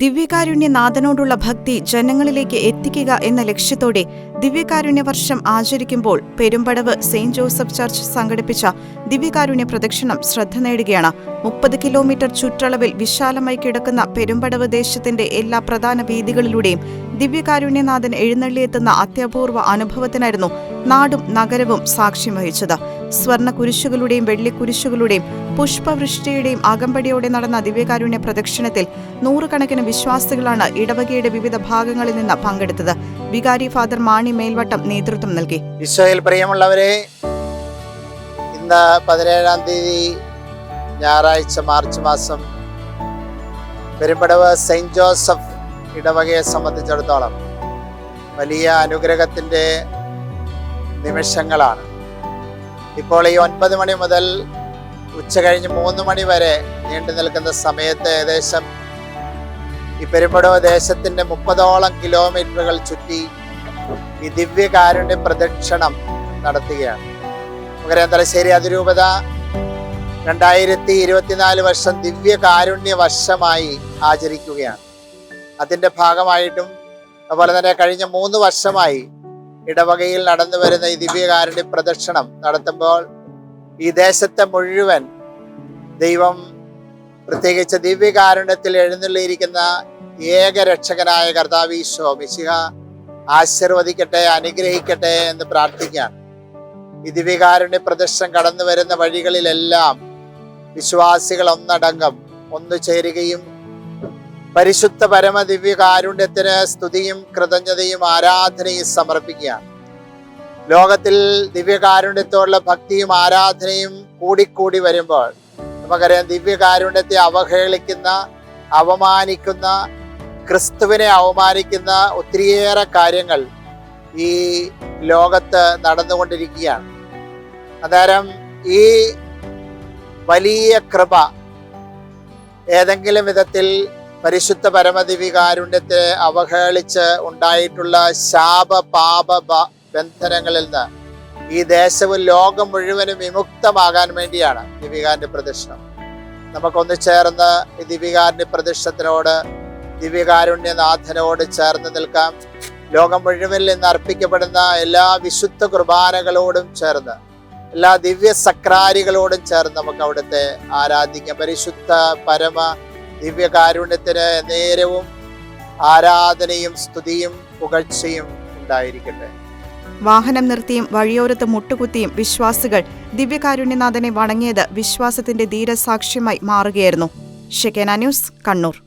ദിവ്യകാരുണ്യനാഥനോടുള്ള ഭക്തി ജനങ്ങളിലേക്ക് എത്തിക്കുക എന്ന ലക്ഷ്യത്തോടെ ദിവ്യകാരുണ്യ വർഷം ആചരിക്കുമ്പോൾ പെരുമ്പടവ് സെയിന്റ് ജോസഫ് ചർച്ച് സംഘടിപ്പിച്ച ദിവ്യകാരുണ്യ പ്രദക്ഷിണം ശ്രദ്ധ നേടുകയാണ്. 30 കിലോമീറ്റർ ചുറ്റളവിൽ വിശാലമായി കിടക്കുന്ന പെരുമ്പടവ് ദേശത്തിന്റെ എല്ലാ പ്രധാന വീഥികളിലൂടെയും ദിവ്യകാരുണ്യനാഥൻ എഴുന്നള്ളിയെത്തുന്ന അത്യപൂർവ അനുഭവത്തിനായിരുന്നു നാടും നഗരവും സാക്ഷ്യം വഹിച്ചത്. സ്വർണ്ണ കുരിശുകളുടെയും വെള്ളിക്കുരിശുകളുടെയും പുഷ്പവൃഷ്ടിയുടെയും അകമ്പടിയോടെ നടന്ന ദിവ്യകാരുണ്യ പ്രദക്ഷിണത്തിൽ നൂറുകണക്കിന് വിശ്വാസികളാണ് ഇടവകയുടെ വിവിധ ഭാഗങ്ങളിൽ നിന്ന് പങ്കെടുത്തത്. വികാരി ഫാദർ മാണി മേൽവട്ടം നേതൃത്വം നൽകി. ഈശോയിൽ പ്രിയമുള്ളവരെ, ഇന്ന് 17-ാം തീയതി ഞായറാഴ്ച മാർച്ച് മാസം പെരുമ്പടവ് സെയിന്റ് ജോസഫ് ഇടവകയെ സംബന്ധിച്ചിടത്തോളം വലിയ അനുഗ്രഹത്തിൻ്റെ നിമിഷങ്ങളാണ്. ഇപ്പോൾ ഈ 9 മണി മുതൽ ഉച്ചകഴിഞ്ഞ് 3 മണി വരെ നീണ്ടു നിൽക്കുന്ന സമയത്ത് ഏകദേശം ഈ പെരുമ്പടവ് ദേശത്തിൻ്റെ 30ഓളം കിലോമീറ്ററുകൾ ചുറ്റി ഈ ദിവ്യകാരുണ്യ പ്രദക്ഷിണം നടത്തുകയാണ്. നമുക്കറിയാം, തലശ്ശേരി അതിരൂപത 2024 വർഷം ദിവ്യകാരുണ്യ വർഷമായി ആചരിക്കുകയാണ്. അതിൻ്റെ ഭാഗമായിട്ടും അതുപോലെ തന്നെ കഴിഞ്ഞ 3 വർഷമായി ഇടവകയിൽ നടന്നു വരുന്ന ഈ ദിവ്യകാരുണ്യ പ്രദക്ഷിണം നടത്തുമ്പോൾ ഈ ദേശത്തെ മുഴുവൻ ദൈവം പ്രത്യേകിച്ച് ദിവ്യകാരുണ്യത്തിൽ എഴുന്നള്ളിയിരിക്കുന്ന ഏക രക്ഷകനായ കർത്താവ് ഈശോ മിശിഹ ആശീർവദിക്കട്ടെ, അനുഗ്രഹിക്കട്ടെ എന്ന് പ്രാർത്ഥിക്കുകയാണ്. ഈ ദിവ്യകാരുണ്യ പ്രദക്ഷിണം കടന്നു വരുന്ന വഴികളിലെല്ലാം വിശ്വാസികൾ ഒന്നടങ്കം ഒന്നു ചേരുകയും പരിശുദ്ധ പരമ ദിവ്യകാരുണ്യത്തിന് സ്തുതിയും കൃതജ്ഞതയും ആരാധനയും സമർപ്പിക്കുകയാണ്. ലോകത്തിൽ ദിവ്യകാരുണ്യത്തോടുള്ള ഭക്തിയും ആരാധനയും കൂടിക്കൂടി വരുമ്പോൾ നമുക്കറിയാം, ദിവ്യകാരുണ്യത്തെ അവഹേളിക്കുന്ന, അവമാനിക്കുന്ന, ക്രിസ്തുവിനെ അവമാനിക്കുന്ന ഒത്തിരിയേറെ കാര്യങ്ങൾ ഈ ലോകത്ത് നടന്നുകൊണ്ടിരിക്കുകയാണ്. അന്നേരം ഈ വലിയ കൃപ ഏതെങ്കിലും വിധത്തിൽ പരിശുദ്ധ പരമദിവ്യകാരുണ്യത്തെ അവഹേളിച്ച് ഉണ്ടായിട്ടുള്ള ശാപ പാപ ബന്ധനങ്ങളിൽ നിന്ന് ഈ ദേശവും ലോകം മുഴുവനും വിമുക്തമാകാൻ വേണ്ടിയാണ് ദിവ്യകാരുണ്യ പ്രദക്ഷിണം. നമുക്കൊന്ന് ചേർന്ന് ഈ ദിവ്യകാരുണ്യ പ്രദക്ഷിണത്തിനോട്, ദിവ്യകാരുണ്യനാഥനോട് ചേർന്ന് നിൽക്കാം. ലോകം മുഴുവനിൽ നിന്ന് അർപ്പിക്കപ്പെടുന്ന എല്ലാ വിശുദ്ധ കുർബാനകളോടും ചേർന്ന്, എല്ലാ ദിവ്യ സക്രാരികളോടും ചേർന്ന് നമുക്ക് അവിടുത്തെ ആരാധിക്കാം. പരിശുദ്ധ പരമ ദിവ്യകാരുണ്യത്തിന് നേരവും ആരാധനയും സ്തുതിയും പുകഴ്ചയും ഉണ്ടായിരിക്കട്ടെ. വാഹനം നിർത്തിയും വഴിയോരത്ത് മുട്ടുകുത്തിയും വിശ്വാസികൾ ദിവ്യകാരുണ്യനാഥനെ വണങ്ങിയത് വിശ്വാസത്തിന്റെ ധീരസാക്ഷ്യമായി മാറുകയായിരുന്നു. ഷെക്കേന ന്യൂസ്, കണ്ണൂർ.